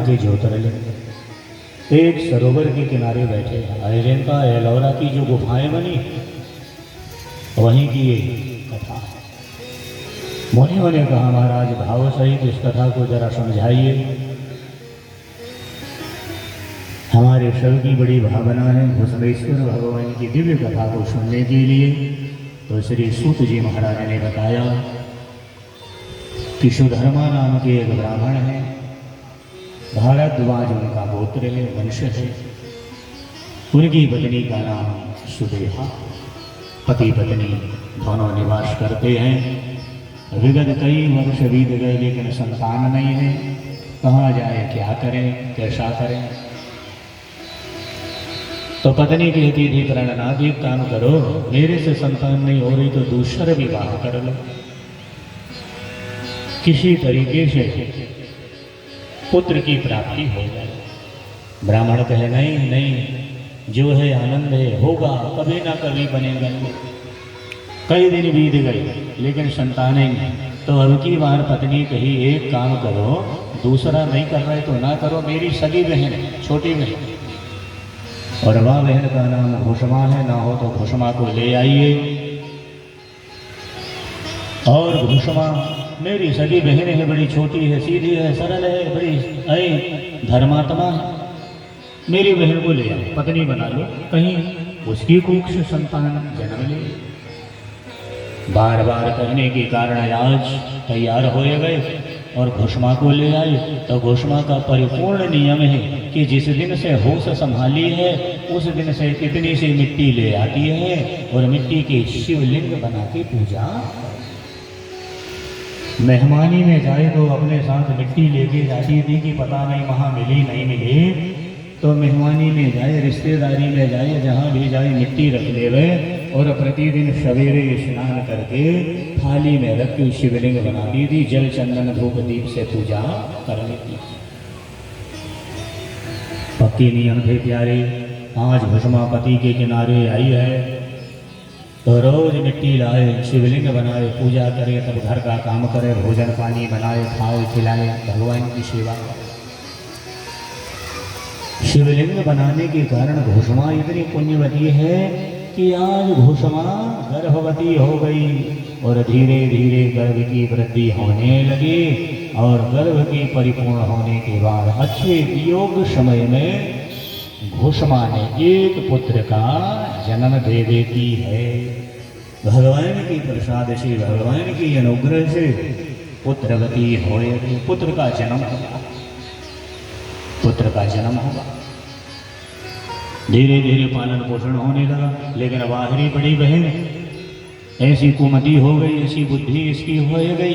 के ज्योतिर्लिंग एक सरोवर के किनारे बैठे। अजंता एलोरा की जो गुफाएं बनी वहीं की ये कथा है। मुनियों ने कहा महाराज भाव सहित इस कथा को जरा समझाइए, हमारे सब की बड़ी भावना है भूषणेश्वर भगवान की दिव्य कथा को सुनने के लिए। तो श्री सूत जी महाराज ने बताया कि सुधर्मा नाम के एक ब्राह्मण हैं, भारद्वाज उनका गोत्र है, वंश है। उनकी पत्नी का नाम सुदेहा, पति पत्नी दोनों निवास करते हैं। विगत कई वर्ष बीत गए लेकिन संतान नहीं है। कहाँ जाए, क्या करें, कैसा करें। तो पत्नी कहती थी प्राणनाथ एक काम करो, मेरे से संतान नहीं हो रही तो दूसरा विवाह कर लो, किसी तरीके से पुत्र की प्राप्ति हो जाए। ब्राह्मण कहे नहीं नहीं, जो है आनंद है, होगा कभी ना कभी बनेगा। कई दिन बीत गए लेकिन संतान ही नहीं। तो अब की बार पत्नी कही एक काम करो, दूसरा नहीं कर रहे तो ना करो, मेरी सगी बहन है, छोटी बहन, और वह बहन का नाम घुषमा है, ना हो तो घुषमा को ले आइए। और घुषमा मेरी सगी बहन है, बड़ी छोटी है, सीधी है, सरल है, बड़ी धर्मात्मा है, मेरी बहन को ले आओ, पत्नी बना लो, कहीं उसकी कुछ संतान जन्म ले। बार बार कहने के कारण आज तैयार हो गए और घुषमा को ले आए। तो घुषमा का परिपूर्ण नियम है कि जिस दिन से होश संभाली है उस दिन से कितनी सी मिट्टी ले आती है और मिट्टी के शिवलिंग बना के पूजा। मेहमानी में जाए तो अपने साथ मिट्टी लेके जाती थी कि पता नहीं वहाँ मिली नहीं मिली। तो मेहमानी में जाए, रिश्तेदारी में जाए, जहाँ भी जाए मिट्टी रख ले गए और प्रतिदिन सवेरे स्नान करके थाली में रख के शिवलिंग बनाती थी, जल चंदन धूप दीप से पूजा कर लेती थी। पक्की नियम थे प्यारे। आज घुषमा पति के किनारे आई है तो रोज मिट्टी लाए, शिवलिंग बनाए, पूजा करे, तब घर का काम करे, भोजन पानी बनाए, खाए खिलाए, भगवान की सेवा करे। शिवलिंग बनाने के कारण घुषमा इतनी पुण्यवती है कि आज घुषमा गर्भवती हो गई और धीरे धीरे गर्भ की वृद्धि होने लगी और गर्भ के परिपूर्ण होने के बाद अच्छे योग समय में घुषमा ने एक पुत्र का जन्म दे देती है। भगवान की प्रसाद से, भगवान की अनुग्रह से पुत्रवती होए, पुत्र का जन्म होगा, पुत्र का जन्म होगा। धीरे धीरे पालन पोषण होने लगा। लेकिन बाहरी बड़ी बहन ऐसी कुमति हो गई, ऐसी बुद्धि इसकी हो गई,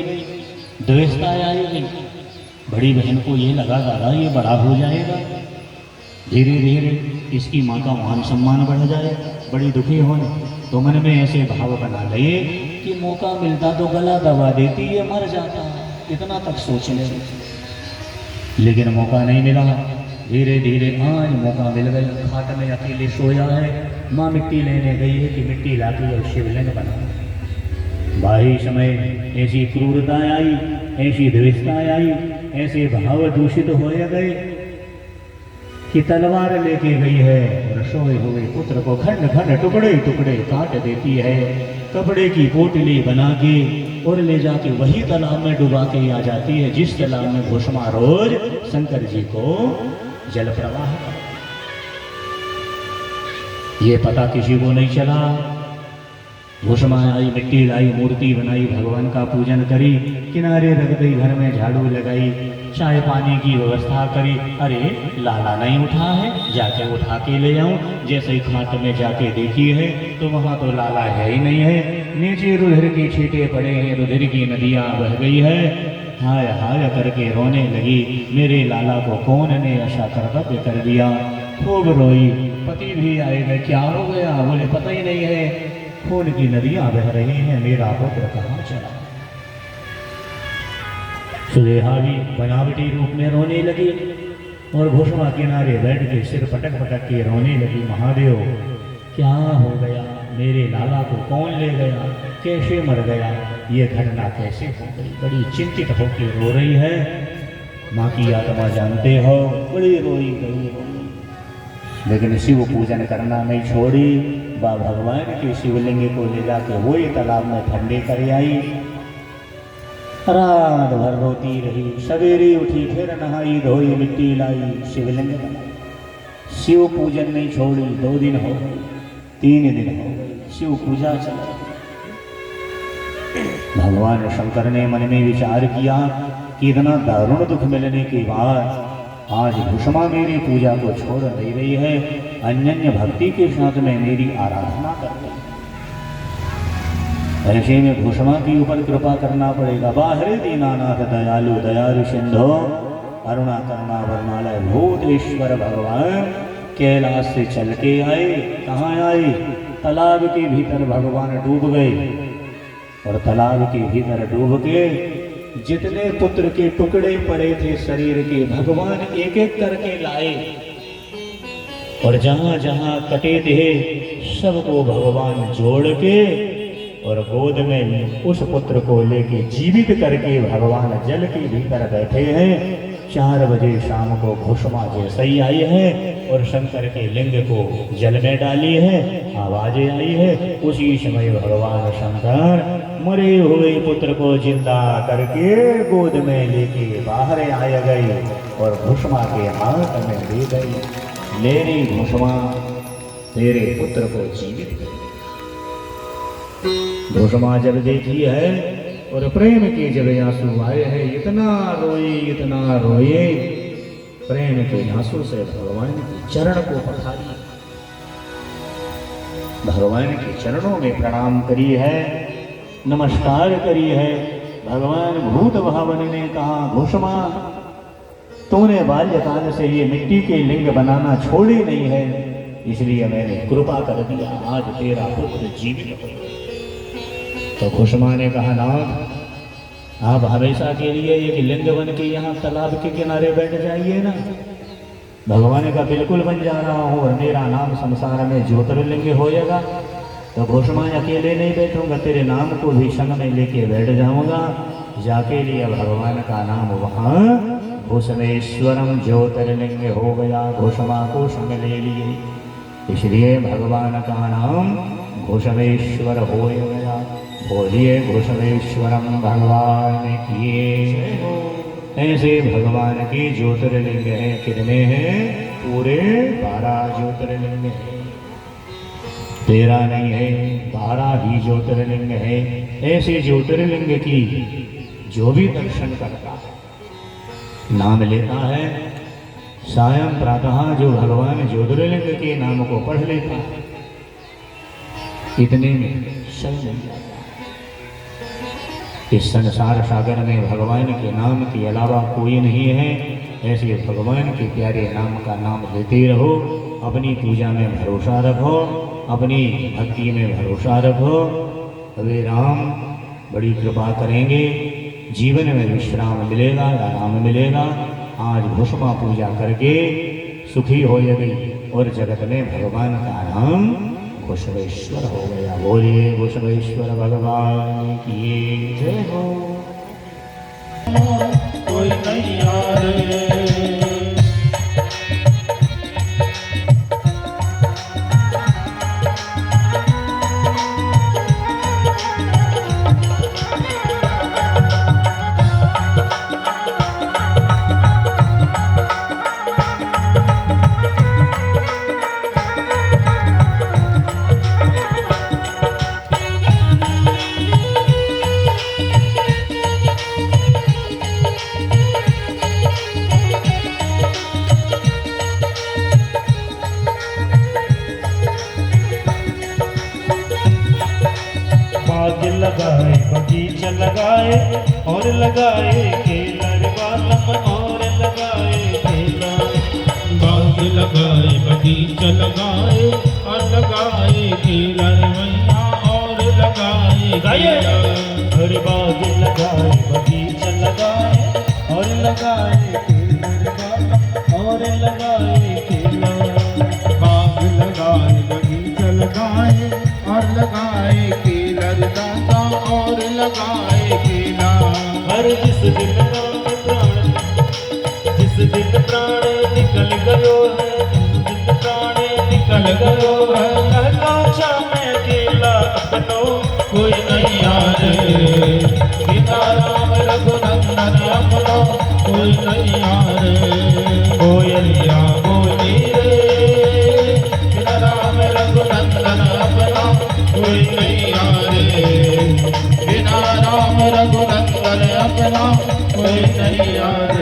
द्वेषता आई गई। बड़ी बहन को ये लगा दादा ये बड़ा हो जाएगा, धीरे धीरे इसकी माँ का मान सम्मान बढ़ जाए, बड़ी दुखी होने। तो मन में ऐसे भाव बना लिए कि मौका मिलता तो गला दबा देती, ये मर जाता। इतना तक सोचने लेकिन मौका नहीं मिला। धीरे धीरे आज मौका मिल गया। खाट में अकेले सोया है, माँ मिट्टी लेने गई है कि मिट्टी लाती और शिवलिंग बना। बाहरी समय ऐसी क्रूरता आई, ऐसी द्वेषता आई, ऐसे भाव दूषित हो गए कि तलवार लेके गई है और सोए हुए पुत्र को खंड खंड टुकड़े टुकड़े काट देती है। कपड़े की पोटली बना के और ले जाके वही तालाब में डुबा के आ जाती है जिस तालाब में घुषमा रोज शंकर जी को जल प्रवाह। ये पता किसी को नहीं चला। घुषमा आई, मिट्टी लाई, मूर्ति बनाई, भगवान का पूजन करी, किनारे रख गई, घर में झाड़ू लगाई, चाय पानी की व्यवस्था करी। अरे लाला नहीं उठा है, जाके उठा के ले आऊं। जैसे ही खाट में जाके देखी है तो वहां तो लाला है ही नहीं है। नीचे रुधिर के छींटे पड़े हैं, रुधिर की नदियां बह गई है। हाय हाय करके रोने लगी, मेरे लाला को कौन ने ऐसा कर्तव्य कर दिया। खूब रोई। पति भी आएगा, क्या हो गया? बोले पता ही नहीं है, खून की नदियां बह रही हैं, मेरा पुत्र कहाँ चला। सुदेहा भी बनावटी रूप में रोने लगी और घुषमा किनारे बैठ के सिर पटक पटक के रोने लगी। महादेव क्या हो गया, मेरे लाला को कौन ले गया, कैसे मर गया, ये घटना कैसे हो गई। बड़ी चिंतित होकर रो रही है। माँ की आत्मा जानते हो बड़ी रोई गई, लेकिन शिव पूजन करना नहीं छोड़ी। वह भगवान के शिवलिंग को ले जाके वही तालाब में ठंडे कर आई। रात भर रोती रही, सवेरे उठी फिर नहाई धोई मिट्टी लाई शिवलिंग बनाई। शिव पूजन नहीं छोड़ी। 2 दिन हो गए, 3 दिन हो गए, शिव पूजा चला। भगवान शंकर ने मन में विचार किया कि इतना दारुण दुख मिलने के बाद आज भूषमा मेरी पूजा को छोड़ नहीं रही है, अन्य भक्ति के साथ में मेरी आराधना कर रही है। ऐसे में भूषमा के ऊपर कृपा करना पड़ेगा। बाहरे दीनानाथ दयालु दयालु सिंधो अरुणा करुणा वर्णालय भूतेश्वर भगवान कैलाश से चल के आए। कहाँ आए? तालाब के भीतर भगवान डूब गए और तालाब के भीतर डूब के जितने पुत्र के टुकड़े पड़े थे शरीर के, भगवान एक एक करके लाए और जहां जहां कटे थे सबको भगवान जोड़ के और गोद में उस पुत्र को लेके जीवित करके भगवान जल के भीतर बैठे हैं। 4 बजे शाम को भूषमा जैसे ही आई है और शंकर के लिंग को जल में डाली है, आवाजें आई है। उसी समय भगवान शंकर मरे हुए पुत्र को जिंदा करके गोद में लेके बाहर आए गए और भूषमा के हाथ में दे गई। ले रे भूषमा, तेरे पुत्र को जीवित कर। भूषमा जब देखी है और प्रेम के जब आंसू आए हैं, इतना रोए, प्रेम के आंसू से भगवान के चरण को पखारी, भगवान के चरणों में प्रणाम करी है, नमस्कार करी है। भगवान भूत भावन ने कहा, भूषमा तूने बाल्यकाल से ये मिट्टी के लिंग बनाना छोड़ी नहीं है, इसलिए मैंने कृपा कर दिया, आज तेरा पुत्र जीवित हो। तो भूषमा ने कहा, नाथ आप हमेशा के लिए एक लिंग बन के यहाँ तालाब के किनारे बैठ जाइए ना। भगवान का बिल्कुल बन जा रहा हूँ और मेरा नाम संसार में ज्योतिर्लिंग होएगा। तो भूषमा अकेले नहीं बैठूंगा, तेरे नाम को भी संग में लेके बैठ जाऊंगा। जाके लिए भगवान का नाम वहाँ भूषमेश्वरम ज्योतिर्लिंग हो गया, भूषमा को संग ले लिए, इसलिए भगवान का नाम भूषमेश्वर हो गया। बोलिए भूषमेश्वरम भगवान की। ऐसे भगवान के ज्योतिर्लिंग है, कितने हैं? पूरे 12 ज्योतिर्लिंग है, 13 नहीं है, 12 ही ज्योतिर्लिंग है। ऐसे ज्योतिर्लिंग की जो भी दर्शन करता है, नाम लेता है, सायं प्रातः जो भगवान ज्योतिर्लिंग के नाम को पढ़ लेता है, इतने में सब मिल जाता है। इस संसार सागर में भगवान के नाम के अलावा कोई नहीं है। ऐसे भगवान के प्यारे नाम का नाम लेते रहो, अपनी पूजा में भरोसा रखो, अपनी भक्ति में भरोसा रखो। अभी राम बड़ी कृपा करेंगे, जीवन में विश्राम मिलेगा, आराम मिलेगा। आज भूषमा पूजा करके सुखी हो गई और जगत में भगवान का नाम भूषमेश्वर हो गया। बोलिए भूषमेश्वर भगवान की जय हो। कोई नहीं आ रहे लगाए बगीचा लगाए और लगाए केलर वालम और लगाए केला। बाग लगाए बगीचा लगाए और लगाए केलर मैया और लगाए केला। हर बाग लगाए बगीचा लगाए और लगाए केलर वालम और लगाए केला। बाग लगाए बगीचा लगाए और लगाए केलर दाता और लगाए केला। हर जिस दिन नाम प्राण तैयार